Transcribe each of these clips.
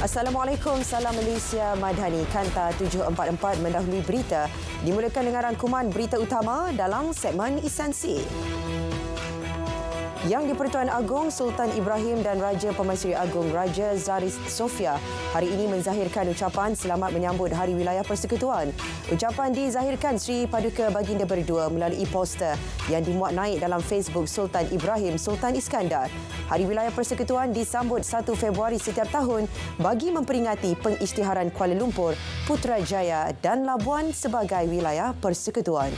Assalamualaikum, salam Malaysia Madani. Kanta 744 mendahului berita. Dimulakan dengan rangkuman berita utama dalam segmen esensi. Yang di-Pertuan Agong Sultan Ibrahim dan Raja Pemaisuri Agong Raja Zaris Sofia hari ini menzahirkan ucapan selamat menyambut Hari Wilayah Persekutuan. Ucapan dizahirkan Sri Paduka Baginda berdua melalui poster yang dimuat naik dalam Facebook Sultan Ibrahim Sultan Iskandar. Hari Wilayah Persekutuan disambut 1 Februari setiap tahun bagi memperingati pengisytiharan Kuala Lumpur, Putrajaya dan Labuan sebagai wilayah persekutuan.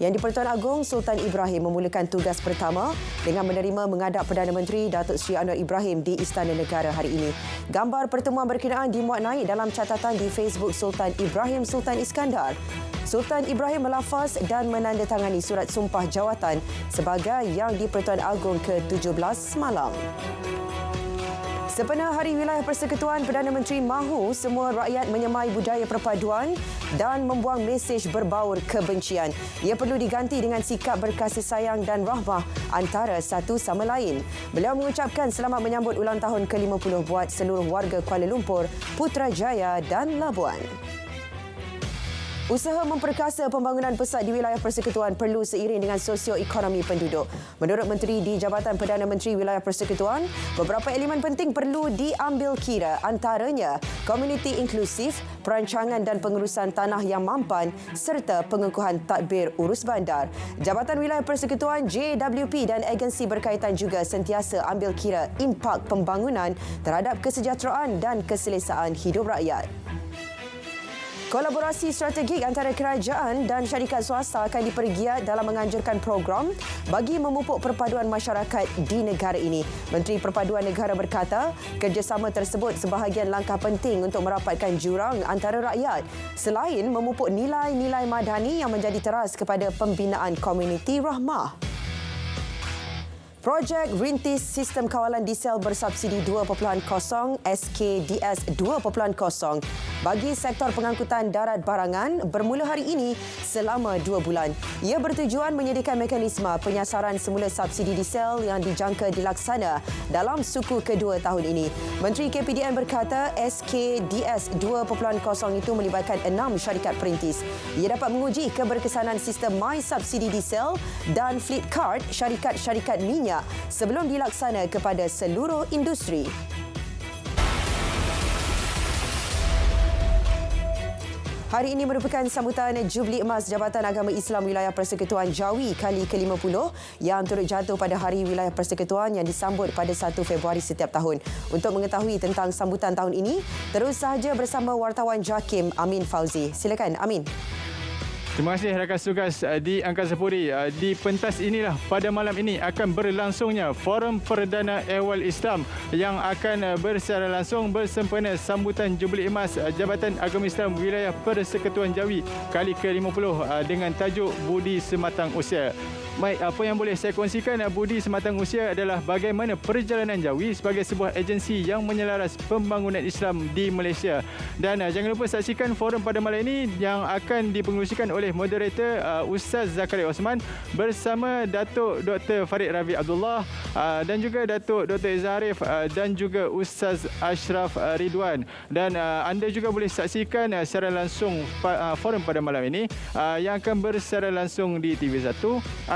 Yang di-Pertuan Agong Sultan Ibrahim memulakan tugas pertama dengan menerima menghadap Perdana Menteri Datuk Seri Anwar Ibrahim di Istana Negara hari ini. Gambar pertemuan berkenaan dimuat naik dalam catatan di Facebook Sultan Ibrahim Sultan Iskandar. Sultan Ibrahim melafaz dan menandatangani surat sumpah jawatan sebagai Yang di-Pertuan Agong ke-17 semalam. Sempena Hari Wilayah Persekutuan, Perdana Menteri mahu semua rakyat menyemai budaya perpaduan dan membuang mesej berbaur kebencian. Ia perlu diganti dengan sikap berkasih sayang dan rahmah antara satu sama lain. Beliau mengucapkan selamat menyambut ulang tahun ke-50 buat seluruh warga Kuala Lumpur, Putrajaya dan Labuan. Usaha memperkasa pembangunan pesat di wilayah persekutuan perlu seiring dengan sosioekonomi penduduk. Menurut Menteri di Jabatan Perdana Menteri Wilayah Persekutuan, beberapa elemen penting perlu diambil kira, antaranya komuniti inklusif, perancangan dan pengurusan tanah yang mampan serta pengukuhan tadbir urus bandar. Jabatan Wilayah Persekutuan JWP dan agensi berkaitan juga sentiasa ambil kira impak pembangunan terhadap kesejahteraan dan keselesaan hidup rakyat. Kolaborasi strategik antara kerajaan dan syarikat swasta akan dipergiat dalam menganjurkan program bagi memupuk perpaduan masyarakat di negara ini. Menteri Perpaduan Negara berkata, kerjasama tersebut sebahagian langkah penting untuk merapatkan jurang antara rakyat selain memupuk nilai-nilai madani yang menjadi teras kepada pembinaan komuniti rahmah. Projek Rintis Sistem Kawalan Diesel Bersubsidi 2.0 SKDS 2.0 bagi sektor pengangkutan darat barangan bermula hari ini selama 2 bulan. Ia bertujuan menyediakan mekanisme penyasaran semula subsidi diesel yang dijangka dilaksana dalam suku kedua tahun ini. Menteri KPDN berkata SKDS 2.0 itu melibatkan 6 syarikat perintis. Ia dapat menguji keberkesanan sistem My Subsidi Diesel dan Fleet Card syarikat-syarikat minyak sebelum dilaksana kepada seluruh industri. Hari ini merupakan sambutan Jubli Emas Jabatan Agama Islam Wilayah Persekutuan Jawi kali ke-50 yang turut jatuh pada Hari Wilayah Persekutuan yang disambut pada 1 Februari setiap tahun. Untuk mengetahui tentang sambutan tahun ini, terus sahaja bersama wartawan JAKIM Amin Fauzi. Silakan Amin. Terima kasih rakan tugas di Angkasa Puri. Di pentas inilah pada malam ini akan berlangsungnya Forum Perdana Ehwal Islam yang akan bersecara langsung bersempena sambutan Jubli Emas Jabatan Agama Islam Wilayah Persekutuan Jawi kali ke-50 dengan tajuk Budi Sematang Usia. Baik, apa yang boleh saya kongsikan Budi Sematang Usia adalah bagaimana perjalanan Jawi sebagai sebuah agensi yang menyelaras pembangunan Islam di Malaysia. Dan jangan lupa saksikan forum pada malam ini yang akan dipengerusikan oleh moderator Ustaz Zakaria Osman bersama Datuk Dr. Farid Ravi Abdullah dan juga Datuk Dr. Izharif dan juga Ustaz Ashraf Ridwan. Dan anda juga boleh saksikan secara langsung forum pada malam ini yang akan bersecara langsung di TV1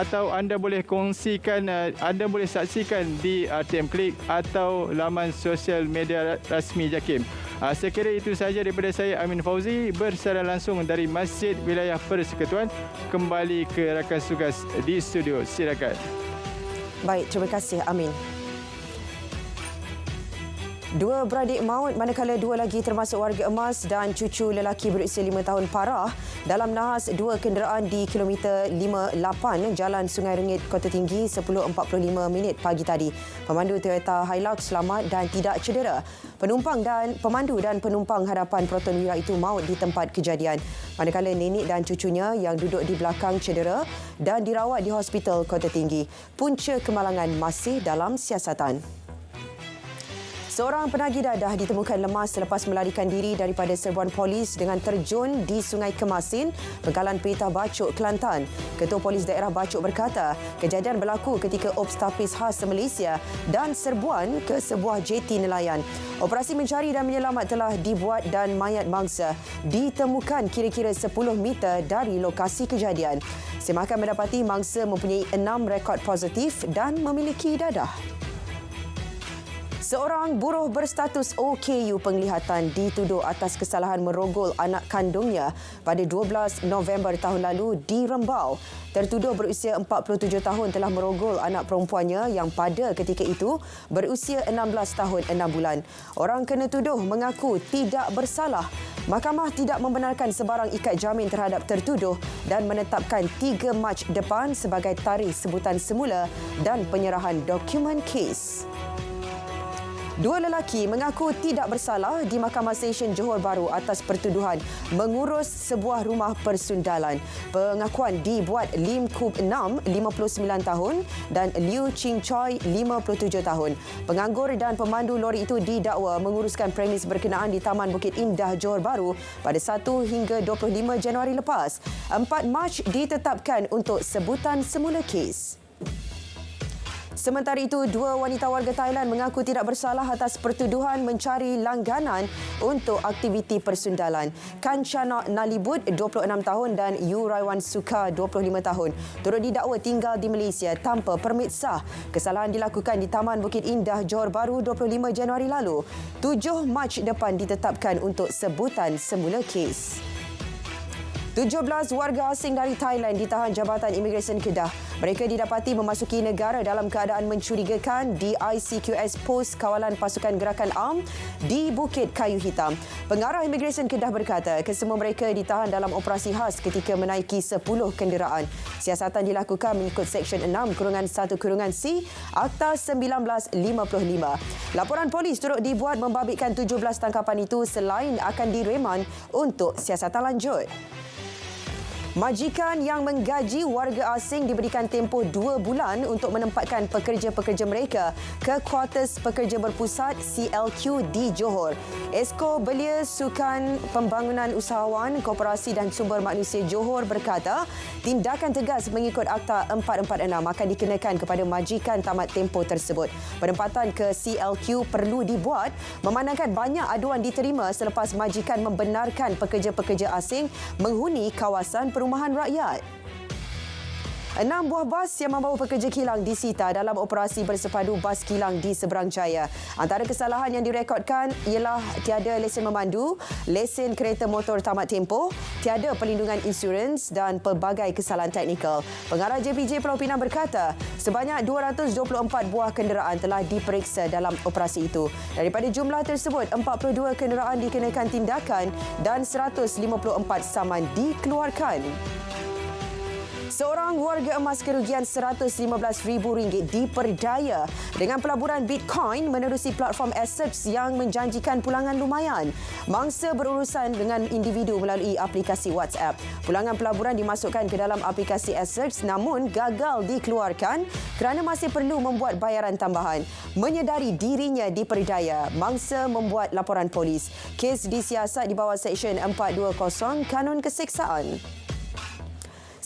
atau anda boleh kongsikan, anda boleh saksikan di RTM Klik atau laman sosial media rasmi JAKIM. Saya kira itu sahaja daripada saya Amin Fauzi bersecara langsung dari Masjid Wilayah Persekutuan. Kembali ke rakan tugas di studio. Silakan. Baik, terima kasih Amin. Dua beradik maut manakala dua lagi termasuk warga emas dan cucu lelaki berusia 5 tahun parah dalam nahas dua kenderaan di kilometer 58 Jalan Sungai Rengit, Kota Tinggi 10.45 pagi tadi. Pemandu Toyota Hilux selamat dan tidak cedera. Pemandu dan penumpang hadapan Proton Wira itu maut di tempat kejadian. Manakala nenek dan cucunya yang duduk di belakang cedera dan dirawat di Hospital Kota Tinggi. Punca kemalangan masih dalam siasatan. Seorang penagih dadah ditemukan lemas selepas melarikan diri daripada serbuan polis dengan terjun di Sungai Kemasin, Pangkalan Petah Bacok, Kelantan. Ketua Polis Daerah Bacok berkata, kejadian berlaku ketika Ops Tapis khas Malaysia dan serbuan ke sebuah jeti nelayan. Operasi mencari dan menyelamat telah dibuat dan mayat mangsa ditemukan kira-kira 10 meter dari lokasi kejadian. Semakan mendapati mangsa mempunyai 6 rekod positif dan memiliki dadah. Seorang buruh berstatus OKU penglihatan dituduh atas kesalahan merogol anak kandungnya pada 12 November tahun lalu di Rembau. Tertuduh berusia 47 tahun telah merogol anak perempuannya yang pada ketika itu berusia 16 tahun 6 bulan. Orang kena tuduh mengaku tidak bersalah. Mahkamah tidak membenarkan sebarang ikat jamin terhadap tertuduh dan menetapkan 3 Mac depan sebagai tarikh sebutan semula dan penyerahan dokumen kes. Dua lelaki mengaku tidak bersalah di Mahkamah Session Johor Bahru atas pertuduhan mengurus sebuah rumah persundalan. Pengakuan dibuat Lim Kup Nam, 59 tahun dan Liu Ching Choi, 57 tahun. Penganggur dan pemandu lori itu didakwa menguruskan premis berkenaan di Taman Bukit Indah, Johor Bahru pada 1 hingga 25 Januari lepas. 4 Mac ditetapkan untuk sebutan semula kes. Sementara itu, dua wanita warga Thailand mengaku tidak bersalah atas pertuduhan mencari langganan untuk aktiviti persundalan. Kanchana Nalibut, 26 tahun dan Yu Raiwan Suka, 25 tahun, turut didakwa tinggal di Malaysia tanpa permit sah. Kesalahan dilakukan di Taman Bukit Indah, Johor Bahru 25 Januari lalu. 7 Mac depan ditetapkan untuk sebutan semula kes. 17 warga asing dari Thailand ditahan Jabatan Imigresen Kedah. Mereka didapati memasuki negara dalam keadaan mencurigakan di ICQS Pos Kawalan Pasukan Gerakan ARM di Bukit Kayu Hitam. Pengarah Imigresen Kedah berkata, kesemua mereka ditahan dalam operasi khas ketika menaiki 10 kenderaan. Siasatan dilakukan mengikut Seksyen 6-1-C Akta 1955. Laporan polis turut dibuat membabitkan 17 tangkapan itu selain akan direman untuk siasatan lanjut. Majikan yang menggaji warga asing diberikan tempoh 2 bulan untuk menempatkan pekerja-pekerja mereka ke kuartus pekerja berpusat CLQ di Johor. Esko Belia Sukan Pembangunan Usahawan Koperasi dan Sumber Manusia Johor berkata, tindakan tegas mengikut Akta 446 akan dikenakan kepada majikan tamat tempoh tersebut. Penempatan ke CLQ perlu dibuat memandangkan banyak aduan diterima selepas majikan membenarkan pekerja-pekerja asing menghuni kawasan perumahan rakyat. 6 buah bas yang membawa pekerja kilang disita dalam operasi bersepadu bas kilang di Seberang Jaya. Antara kesalahan yang direkodkan ialah tiada lesen memandu, lesen kereta motor tamat tempoh, tiada perlindungan insurans dan pelbagai kesalahan teknikal. Pengarah JPJ Pulau Pinang berkata, sebanyak 224 buah kenderaan telah diperiksa dalam operasi itu. Daripada jumlah tersebut, 42 kenderaan dikenakan tindakan dan 154 saman dikeluarkan. Seorang warga emas kerugian RM115,000 diperdaya dengan pelaburan Bitcoin menerusi platform Asseps yang menjanjikan pulangan lumayan. Mangsa berurusan dengan individu melalui aplikasi WhatsApp. Pulangan pelaburan dimasukkan ke dalam aplikasi Asseps namun gagal dikeluarkan kerana masih perlu membuat bayaran tambahan. Menyedari dirinya diperdaya, mangsa membuat laporan polis. Kes disiasat di bawah Seksyen 420 Kanun Keseksaan.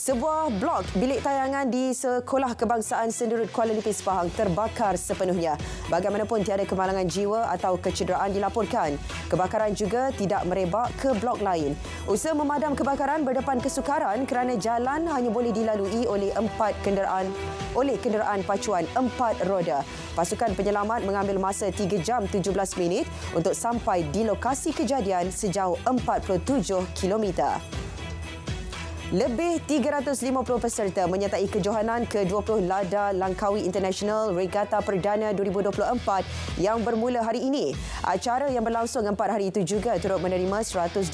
Sebuah blok bilik tayangan di Sekolah Kebangsaan Sendurut Kuala Nipis Pahang terbakar sepenuhnya. Bagaimanapun tiada kemalangan jiwa atau kecederaan dilaporkan. Kebakaran juga tidak merebak ke blok lain. Usaha memadam kebakaran berdepan kesukaran kerana jalan hanya boleh dilalui oleh kenderaan pacuan 4 roda. Pasukan penyelamat mengambil masa 3 jam 17 minit untuk sampai di lokasi kejadian sejauh 47 kilometer. Lebih 350 peserta menyertai kejohanan ke-20 Lada Langkawi International Regatta Perdana 2024 yang bermula hari ini. Acara yang berlangsung 4 hari itu juga turut menerima 128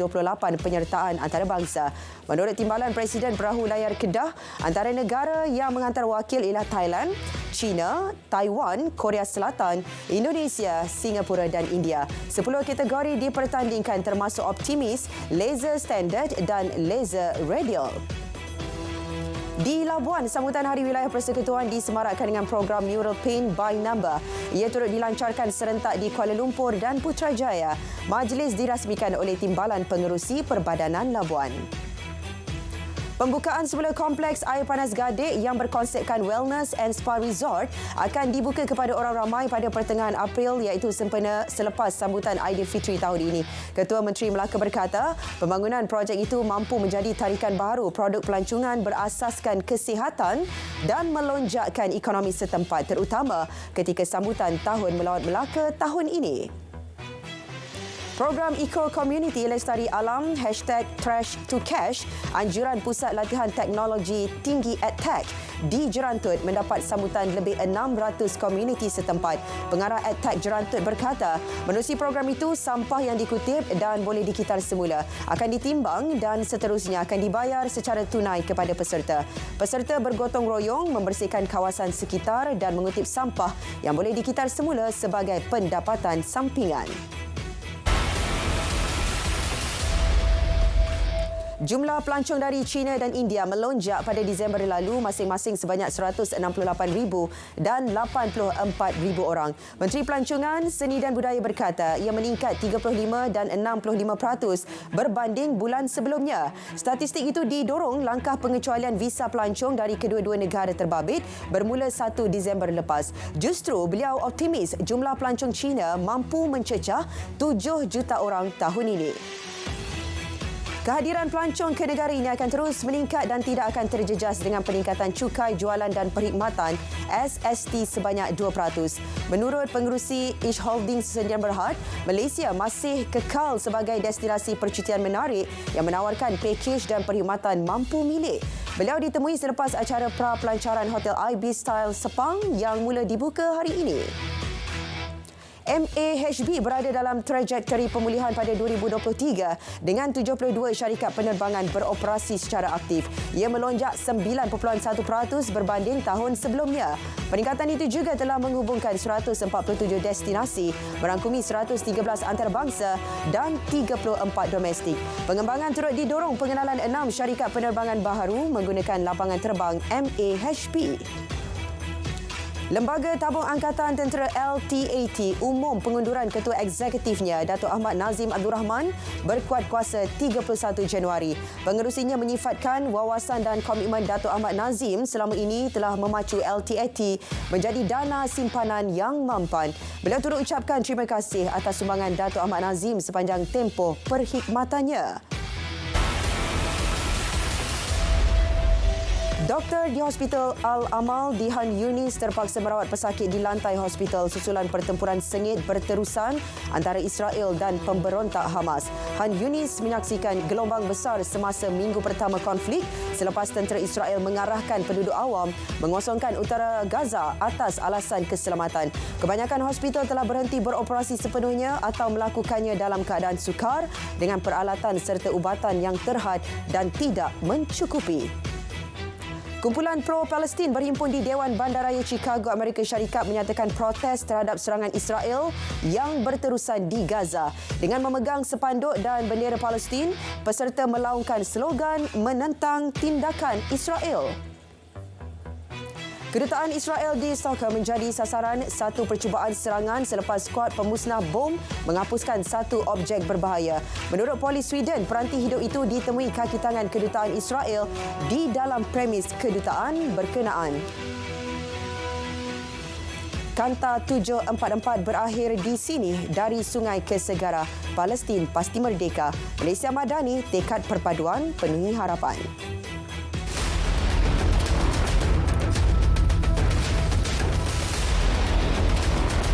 penyertaan antarabangsa. Menurut Timbalan Presiden Perahu Layar Kedah, antara negara yang menghantar wakil ialah Thailand, China, Taiwan, Korea Selatan, Indonesia, Singapura dan India. 10 kategori dipertandingkan termasuk optimis, laser standard dan laser radial. Di Labuan, sambutan Hari Wilayah Persekutuan disemarakkan dengan program Mural Paint by Number. Ia turut dilancarkan serentak di Kuala Lumpur dan Putrajaya. Majlis dirasmikan oleh Timbalan Pengerusi Perbadanan Labuan. Pembukaan semula kompleks air panas Gadik yang berkonsepkan Wellness and Spa Resort akan dibuka kepada orang ramai pada pertengahan April iaitu sempena selepas sambutan Aidilfitri tahun ini. Ketua Menteri Melaka berkata, pembangunan projek itu mampu menjadi tarikan baru produk pelancongan berasaskan kesihatan dan melonjakkan ekonomi setempat terutama ketika sambutan Tahun Melawat Melaka tahun ini. Program Eco Community Lestari Alam #Trash2Cash anjuran Pusat Latihan Teknologi Tinggi EdTech di Jerantut mendapat sambutan lebih 600 komuniti setempat. Pengarah EdTech Jerantut berkata, menerusi program itu sampah yang dikutip dan boleh dikitar semula akan ditimbang dan seterusnya akan dibayar secara tunai kepada peserta. Peserta bergotong royong membersihkan kawasan sekitar dan mengutip sampah yang boleh dikitar semula sebagai pendapatan sampingan. Jumlah pelancong dari China dan India melonjak pada Disember lalu masing-masing sebanyak 168,000 dan 84,000 orang. Menteri Pelancongan, Seni dan Budaya berkata ia meningkat 35 dan 65% berbanding bulan sebelumnya. Statistik itu didorong langkah pengecualian visa pelancong dari kedua-dua negara terbabit bermula 1 Disember lepas. Justru beliau optimis jumlah pelancong China mampu mencecah 7 juta orang tahun ini. Kehadiran pelancong ke negara ini akan terus meningkat dan tidak akan terjejas dengan peningkatan cukai jualan dan perkhidmatan SST sebanyak 2%. Menurut pengerusi Ish Holdings Sdn Bhd, Malaysia masih kekal sebagai destinasi percutian menarik yang menawarkan pakej dan perkhidmatan mampu milik. Beliau ditemui selepas acara pra-pelancaran Hotel Ibis Style Sepang yang mula dibuka hari ini. MAHB berada dalam trajektori pemulihan pada 2023 dengan 72 syarikat penerbangan beroperasi secara aktif. Ia melonjak 9.1% berbanding tahun sebelumnya. Peningkatan itu juga telah menghubungkan 147 destinasi, merangkumi 113 antarabangsa dan 34 domestik. Pengembangan turut didorong pengenalan 6 syarikat penerbangan baharu menggunakan lapangan terbang MAHB. Lembaga Tabung Angkatan Tentera LTAT umum pengunduran Ketua Eksekutifnya Datuk Ahmad Nazim Abdul Rahman berkuat kuasa 31 Januari. Pengerusinya menyifatkan wawasan dan komitmen Datuk Ahmad Nazim selama ini telah memacu LTAT menjadi dana simpanan yang mampan. Beliau turut ucapkan terima kasih atas sumbangan Datuk Ahmad Nazim sepanjang tempoh perkhidmatannya. Doktor di Hospital Al-Amal di Han Yunis terpaksa merawat pesakit di lantai hospital susulan pertempuran sengit berterusan antara Israel dan pemberontak Hamas. Han Yunis menyaksikan gelombang besar semasa minggu pertama konflik selepas tentera Israel mengarahkan penduduk awam mengosongkan utara Gaza atas alasan keselamatan. Kebanyakan hospital telah berhenti beroperasi sepenuhnya atau melakukannya dalam keadaan sukar dengan peralatan serta ubatan yang terhad dan tidak mencukupi. Kumpulan pro-Palestin berhimpun di Dewan Bandaraya Chicago, Amerika Syarikat menyatakan protes terhadap serangan Israel yang berterusan di Gaza. Dengan memegang sepanduk dan bendera Palestin, peserta melaungkan slogan menentang tindakan Israel. Kedutaan Israel di Stockholm menjadi sasaran satu percubaan serangan selepas skuad pemusnah bom menghapuskan satu objek berbahaya. Menurut polis Sweden, peranti hidup itu ditemui kaki tangan kedutaan Israel di dalam premis kedutaan berkenaan. Kanta 744 berakhir di sini dari sungai ke segara. Palestin pasti merdeka. Malaysia Madani tekad perpaduan penuhi harapan.